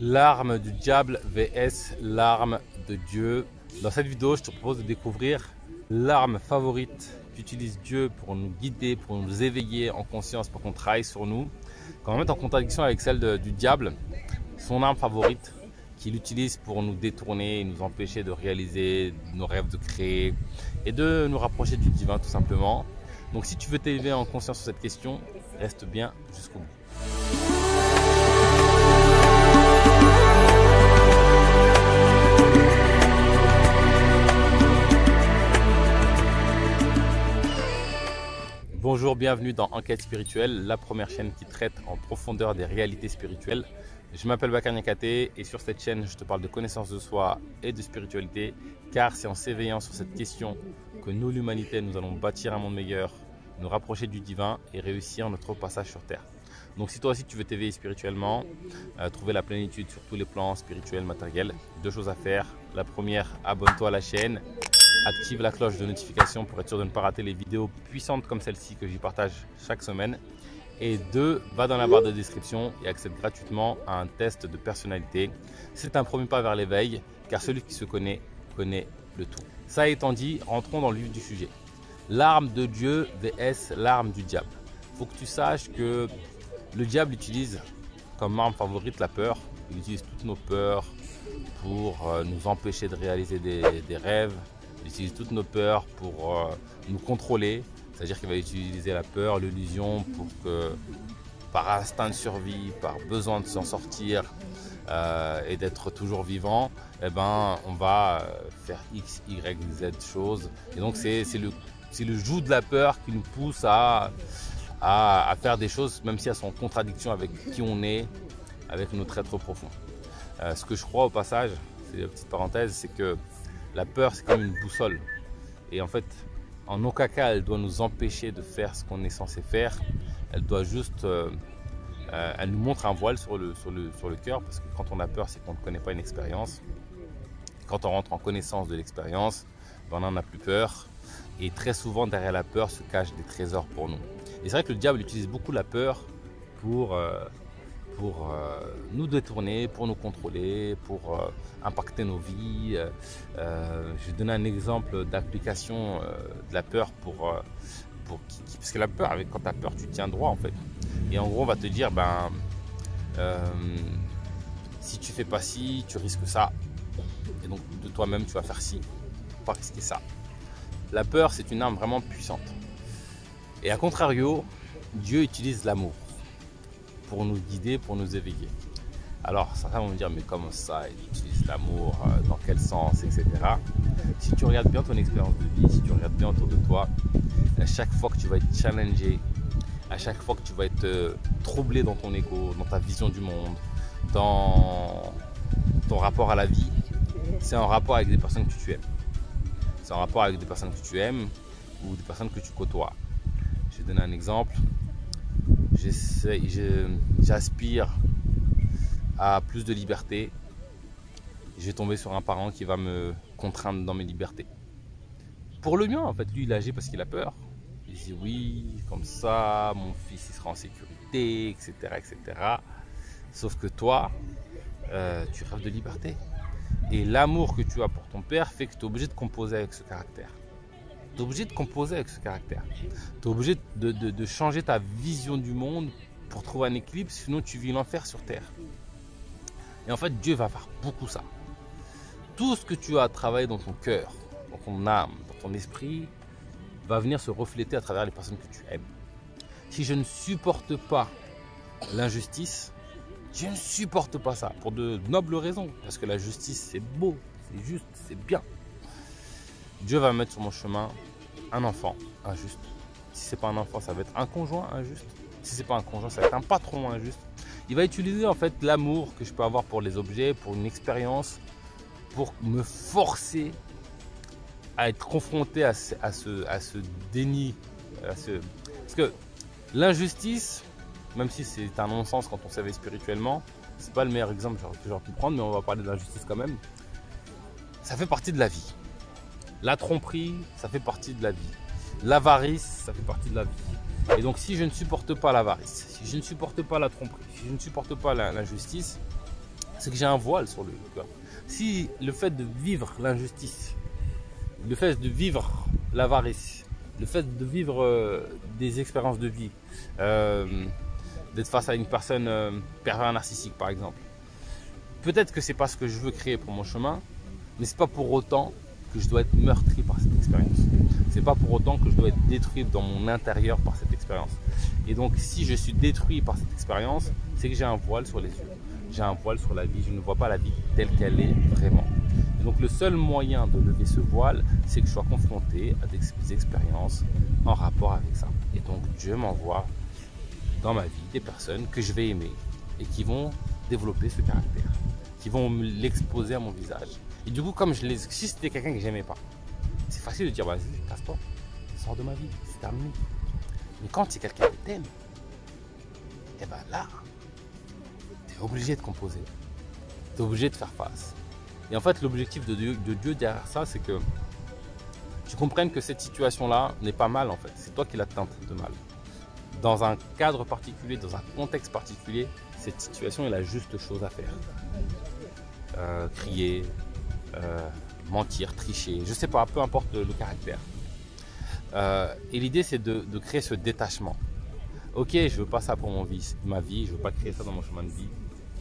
L'arme du diable vs l'arme de Dieu. Dans cette vidéo, je te propose de découvrir l'arme favorite qu'utilise Dieu pour nous guider, pour nous éveiller en conscience, pour qu'on travaille sur nous. Quand on met en contradiction avec celle du diable, son arme favorite qu'il utilise pour nous détourner, nous empêcher de réaliser nos rêves, de créer et de nous rapprocher du divin tout simplement. Donc si tu veux t'élever en conscience sur cette question, reste bien jusqu'au bout. Bonjour, bienvenue dans Enquête spirituelle, la première chaîne qui traite en profondeur des réalités spirituelles. Je m'appelle Bakar Niakhaté et sur cette chaîne, je te parle de connaissance de soi et de spiritualité, car c'est en s'éveillant sur cette question que nous, l'humanité, nous allons bâtir un monde meilleur, nous rapprocher du divin et réussir notre passage sur Terre. Donc si toi aussi tu veux t'éveiller spirituellement, trouver la plénitude sur tous les plans spirituels, matériels, deux choses à faire. La première, abonne-toi à la chaîne. Active la cloche de notification pour être sûr de ne pas rater les vidéos puissantes comme celle-ci que j'y partage chaque semaine. Et 2, va dans la barre de description et accède gratuitement à un test de personnalité. C'est un premier pas vers l'éveil, car celui qui se connaît, connaît le tout. Ça étant dit, rentrons dans le vif du sujet. L'arme de Dieu vs l'arme du diable. Il faut que tu saches que le diable utilise comme arme favorite la peur. Il utilise toutes nos peurs pour nous empêcher de réaliser des rêves. Il utilise toutes nos peurs pour nous contrôler, c'est-à-dire qu'il va utiliser la peur, l'illusion pour que par instinct de survie, par besoin de s'en sortir et d'être toujours vivant, eh ben, on va faire X, Y, Z choses. Et donc c'est le joug de la peur qui nous pousse à faire des choses même si elles sont en contradiction avec qui on est, avec notre être profond. Ce que je crois au passage, c'est une petite parenthèse, c'est que la peur, c'est comme une boussole. Et en fait, en aucun cas, elle doit nous empêcher de faire ce qu'on est censé faire. Elle doit juste... elle nous montre un voile sur le cœur. Parce que quand on a peur, c'est qu'on ne connaît pas une expérience. Quand on rentre en connaissance de l'expérience, ben on n'en a plus peur. Et très souvent, derrière la peur se cachent des trésors pour nous. Et c'est vrai que le diable utilise beaucoup la peur pour nous détourner, pour nous contrôler, pour impacter nos vies. Je vais donner un exemple d'application de la peur parce que la peur, quand tu as peur, tu tiens droit en fait. Et en gros, on va te dire, si tu fais pas ci, tu risques ça. Et donc de toi-même, tu vas faire ci, pour pas risquer ça. La peur, c'est une arme vraiment puissante. Et à contrario, Dieu utilise l'amour pour nous guider, pour nous éveiller. Alors, certains vont me dire, mais comment ça, il utilise l'amour, dans quel sens, etc. Si tu regardes bien ton expérience de vie, si tu regardes bien autour de toi, à chaque fois que tu vas être challengé, à chaque fois que tu vas être troublé dans ton ego, dans ta vision du monde, dans ton rapport à la vie, c'est en rapport avec des personnes que tu aimes. C'est en rapport avec des personnes que tu aimes ou des personnes que tu côtoies. Je vais donner un exemple. J'aspire à plus de liberté. Je vais tomber sur un parent qui va me contraindre dans mes libertés. Pour le mien, en fait, lui, il agit parce qu'il a peur. Il dit oui, comme ça, mon fils il sera en sécurité, etc., etc. Sauf que toi, tu rêves de liberté. Et l'amour que tu as pour ton père fait que tu es obligé de composer avec ce caractère. Tu es obligé de composer avec ce caractère. Tu es obligé de changer ta vision du monde pour trouver un équilibre, sinon tu vis l'enfer sur terre. Et en fait, Dieu va faire beaucoup ça. Tout ce que tu as travaillé dans ton cœur, dans ton âme, dans ton esprit, va venir se refléter à travers les personnes que tu aimes. Si je ne supporte pas l'injustice, je ne supporte pas ça pour de nobles raisons. Parce que la justice, c'est beau, c'est juste, c'est bien. Dieu va mettre sur mon chemin un enfant injuste. Si ce n'est pas un enfant, ça va être un conjoint injuste. Si ce n'est pas un conjoint, ça va être un patron injuste. Il va utiliser en fait l'amour que je peux avoir pour les objets, pour une expérience, pour me forcer à être confronté à ce déni. Parce que l'injustice, même si c'est un non-sens quand on s'éveille spirituellement, c'est pas le meilleur exemple que j'aurais pu prendre, mais on va parler de l'injustice quand même. Ça fait partie de la vie. La tromperie, ça fait partie de la vie. L'avarice, ça fait partie de la vie. Et donc si je ne supporte pas l'avarice, si je ne supporte pas la tromperie, si je ne supporte pas l'injustice, c'est que j'ai un voile sur le cœur. Si le fait de vivre l'injustice, le fait de vivre l'avarice, le fait de vivre des expériences de vie, d'être face à une personne pervers narcissique par exemple, peut-être que c'est pas ce que je veux créer pour mon chemin, mais c'est pas pour autant que je dois être meurtri par cette expérience. C'est pas pour autant que je dois être détruit dans mon intérieur par cette expérience. Et donc si je suis détruit par cette expérience, c'est que j'ai un voile sur les yeux. J'ai un voile sur la vie, je ne vois pas la vie telle qu'elle est vraiment. Et donc le seul moyen de lever ce voile, c'est que je sois confronté à des expériences en rapport avec ça. Et donc Dieu m'envoie dans ma vie des personnes que je vais aimer et qui vont développer ce caractère, qui vont l'exposer à mon visage. Et du coup, comme si c'était quelqu'un que j'aimais pas, c'est facile de dire vas-y, casse-toi, sors de ma vie, c'est terminé. Mais quand c'est quelqu'un qui t'aime, et ben là, tu es obligé de composer, tu es obligé de faire face. Et en fait, l'objectif de Dieu derrière ça, c'est que tu comprennes que cette situation-là n'est pas mal en fait. C'est toi qui la teinte de mal. Dans un cadre particulier, dans un contexte particulier, cette situation est la juste chose à faire. Crier, mentir, tricher, je sais pas, peu importe le caractère. Et l'idée, c'est de créer ce détachement. Ok, je veux pas ça pour ma vie, je veux pas créer ça dans mon chemin de vie,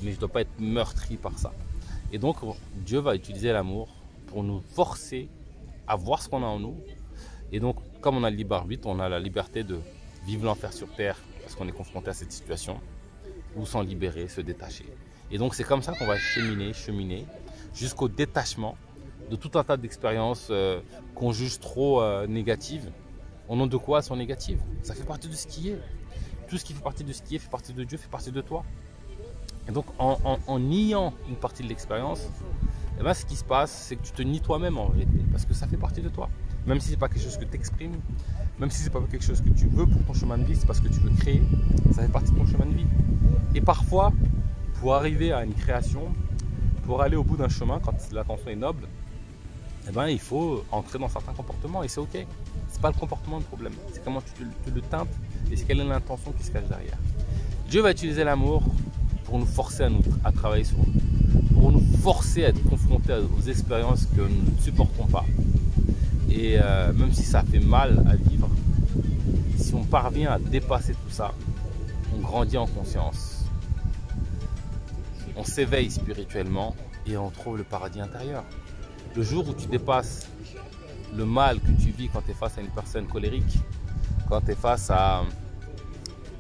mais je dois pas être meurtri par ça. Et donc, Dieu va utiliser l'amour pour nous forcer à voir ce qu'on a en nous. Et donc, comme on a le libre arbitre, on a la liberté de vivre l'enfer sur terre parce qu'on est confronté à cette situation, ou s'en libérer, se détacher. Et donc, c'est comme ça qu'on va cheminer, jusqu'au détachement de tout un tas d'expériences qu'on juge trop négatives. Au nom de quoi elles sont négatives? Ça fait partie de ce qui est. Tout ce qui fait partie de ce qui est fait partie de Dieu, fait partie de toi. Et donc, en niant une partie de l'expérience, eh ben, ce qui se passe, c'est que tu te nies toi-même en réalité, parce que ça fait partie de toi. Même si ce n'est pas quelque chose que tu exprimes, même si ce n'est pas quelque chose que tu veux pour ton chemin de vie, c'est parce que tu veux créer, ça fait partie de ton chemin de vie. Et parfois, pour arriver à une création, pour aller au bout d'un chemin, quand l'intention est noble, eh ben, il faut entrer dans certains comportements et c'est ok. C'est pas le comportement le problème, c'est comment tu le teintes et c'est quelle est l'intention qui se cache derrière. Dieu va utiliser l'amour pour nous forcer à travailler sur nous, pour nous forcer à être confrontés aux expériences que nous ne supportons pas. Et même si ça fait mal à vivre, si on parvient à dépasser tout ça, on grandit en conscience, on s'éveille spirituellement et on trouve le paradis intérieur. Le jour où tu dépasses le mal que tu vis quand tu es face à une personne colérique, quand tu es face à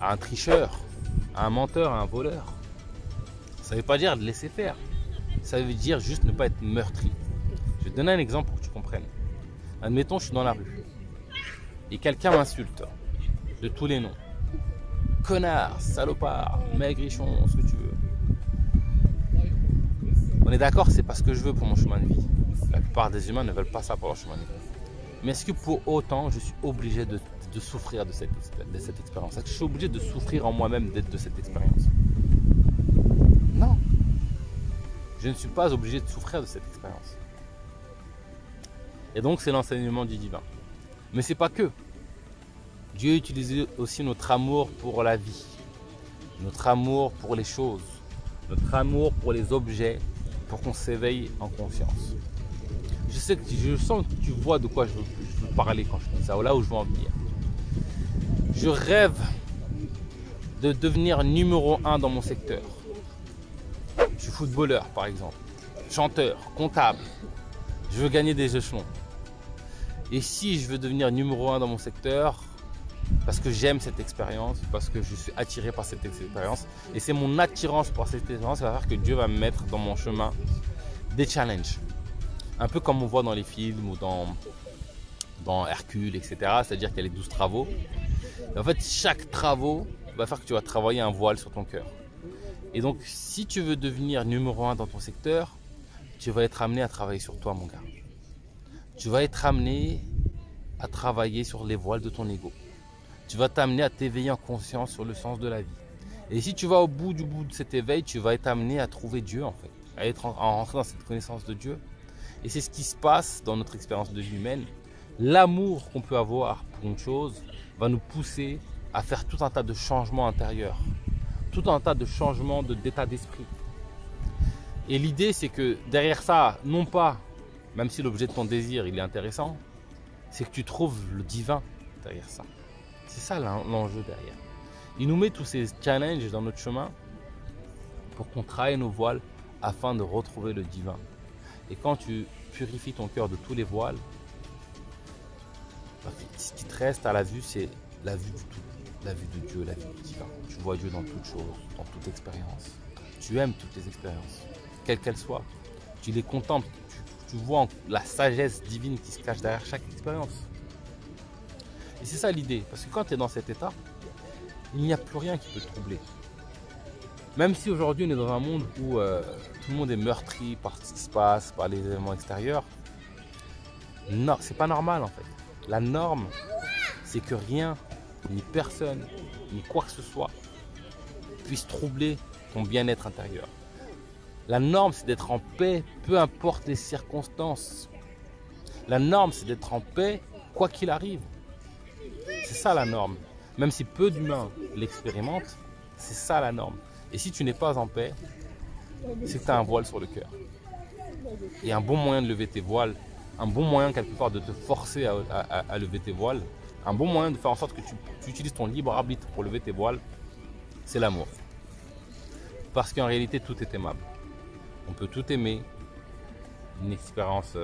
un tricheur, à un menteur, à un voleur, ça ne veut pas dire de laisser faire. Ça veut dire juste ne pas être meurtri. Je vais te donner un exemple pour que tu comprennes. Admettons, je suis dans la rue et quelqu'un m'insulte de tous les noms. Connard, salopard, maigrichon, ce que tu veux. On est d'accord, c'est pas ce que je veux pour mon chemin de vie. La plupart des humains ne veulent pas ça pour leur chemin de vie. Mais est-ce que pour autant, je suis obligé de souffrir de cette expérience? Est-ce que je suis obligé de souffrir en moi-même de cette expérience? Non. Je ne suis pas obligé de souffrir de cette expérience. Et donc, c'est l'enseignement du divin. Mais c'est pas que. Dieu utilise aussi notre amour pour la vie, notre amour pour les choses, notre amour pour les objets, pour qu'on s'éveille en conscience. Je sens que tu vois de quoi je veux parler quand je dis ça, ou là où je veux en venir. Je rêve de devenir numéro 1 dans mon secteur. Je suis footballeur par exemple, chanteur, comptable. Je veux gagner des échelons. Et si je veux devenir numéro 1 dans mon secteur, parce que j'aime cette expérience, parce que je suis attiré par cette expérience, et c'est mon attirance pour cette expérience qui va faire que Dieu va me mettre dans mon chemin des challenges. Un peu comme on voit dans les films ou dans Hercule, etc. C'est-à-dire qu'il y a les 12 travaux. Et en fait, chaque travaux va faire que tu vas travailler un voile sur ton cœur. Et donc, si tu veux devenir numéro 1 dans ton secteur, tu vas être amené à travailler sur toi, mon gars. Tu vas être amené à travailler sur les voiles de ton ego. Tu vas t'amener à t'éveiller en conscience sur le sens de la vie. Et si tu vas au bout de cet éveil, tu vas être amené à trouver Dieu en fait, à rentrer dans cette connaissance de Dieu. Et c'est ce qui se passe dans notre expérience de vie humaine. L'amour qu'on peut avoir pour une chose va nous pousser à faire tout un tas de changements intérieurs, tout un tas de changements d'état d'esprit. Et l'idée, c'est que derrière ça, non pas, même si l'objet de ton désir, il est intéressant, c'est que tu trouves le divin derrière ça. C'est ça l'enjeu derrière. Il nous met tous ces challenges dans notre chemin pour qu'on travaille nos voiles afin de retrouver le divin. Et quand tu purifies ton cœur de tous les voiles, ce qui te reste à la vue, c'est la vue du tout, la vue de Dieu, la vue du divin. Tu vois Dieu dans toute chose, dans toute expérience. Tu aimes toutes les expériences, quelles qu'elles soient. Tu les contemples, tu vois la sagesse divine qui se cache derrière chaque expérience. Et c'est ça l'idée, parce que quand tu es dans cet état, il n'y a plus rien qui peut te troubler. Même si aujourd'hui on est dans un monde où tout le monde est meurtri par ce qui se passe, par les événements extérieurs, non, c'est pas normal en fait. La norme, c'est que rien, ni personne, ni quoi que ce soit puisse troubler ton bien-être intérieur. La norme, c'est d'être en paix, peu importe les circonstances. La norme, c'est d'être en paix, quoi qu'il arrive. C'est ça la norme. Même si peu d'humains l'expérimentent, c'est ça la norme. Et si tu n'es pas en paix, c'est que tu as un voile sur le cœur. Et un bon moyen de lever tes voiles, un bon moyen quelque part de te forcer à lever tes voiles, un bon moyen de faire en sorte que tu utilises ton libre arbitre pour lever tes voiles, c'est l'amour. Parce qu'en réalité, tout est aimable. On peut tout aimer. Une expérience,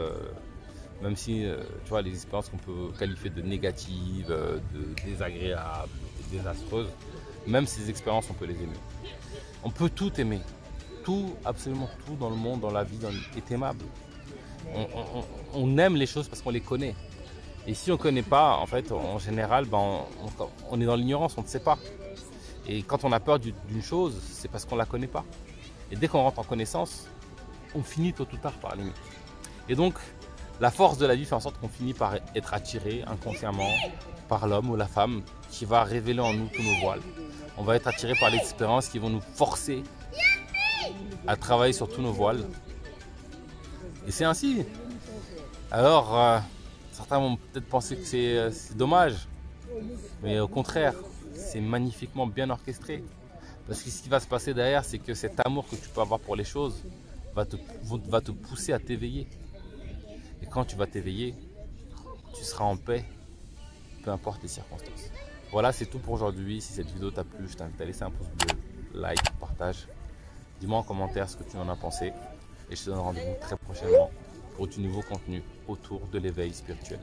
même si tu vois, les expériences qu'on peut qualifier de négatives, de désagréables, de désastreuses, même ces expériences, on peut les aimer. On peut tout aimer. Tout, absolument tout dans le monde, dans la vie, est aimable. On aime les choses parce qu'on les connaît. Et si on ne connaît pas, en fait, en général, on est dans l'ignorance, on ne sait pas. Et quand on a peur d'une chose, c'est parce qu'on ne la connaît pas. Et dès qu'on rentre en connaissance, on finit tôt ou tard par l'aimer. Et donc, la force de la vie fait en sorte qu'on finit par être attiré inconsciemment par l'homme ou la femme qui va révéler en nous tous nos voiles. On va être attiré par les expériences qui vont nous forcer à travailler sur tous nos voiles. Et c'est ainsi. Alors, certains vont peut-être penser que c'est dommage, mais au contraire, c'est magnifiquement bien orchestré. Parce que ce qui va se passer derrière, c'est que cet amour que tu peux avoir pour les choses va te pousser à t'éveiller. Et quand tu vas t'éveiller, tu seras en paix, peu importe les circonstances. Voilà, c'est tout pour aujourd'hui. Si cette vidéo t'a plu, je t'invite à laisser un pouce bleu, like, partage. Dis-moi en commentaire ce que tu en as pensé. Et je te donne rendez-vous très prochainement pour du nouveau contenu autour de l'éveil spirituel.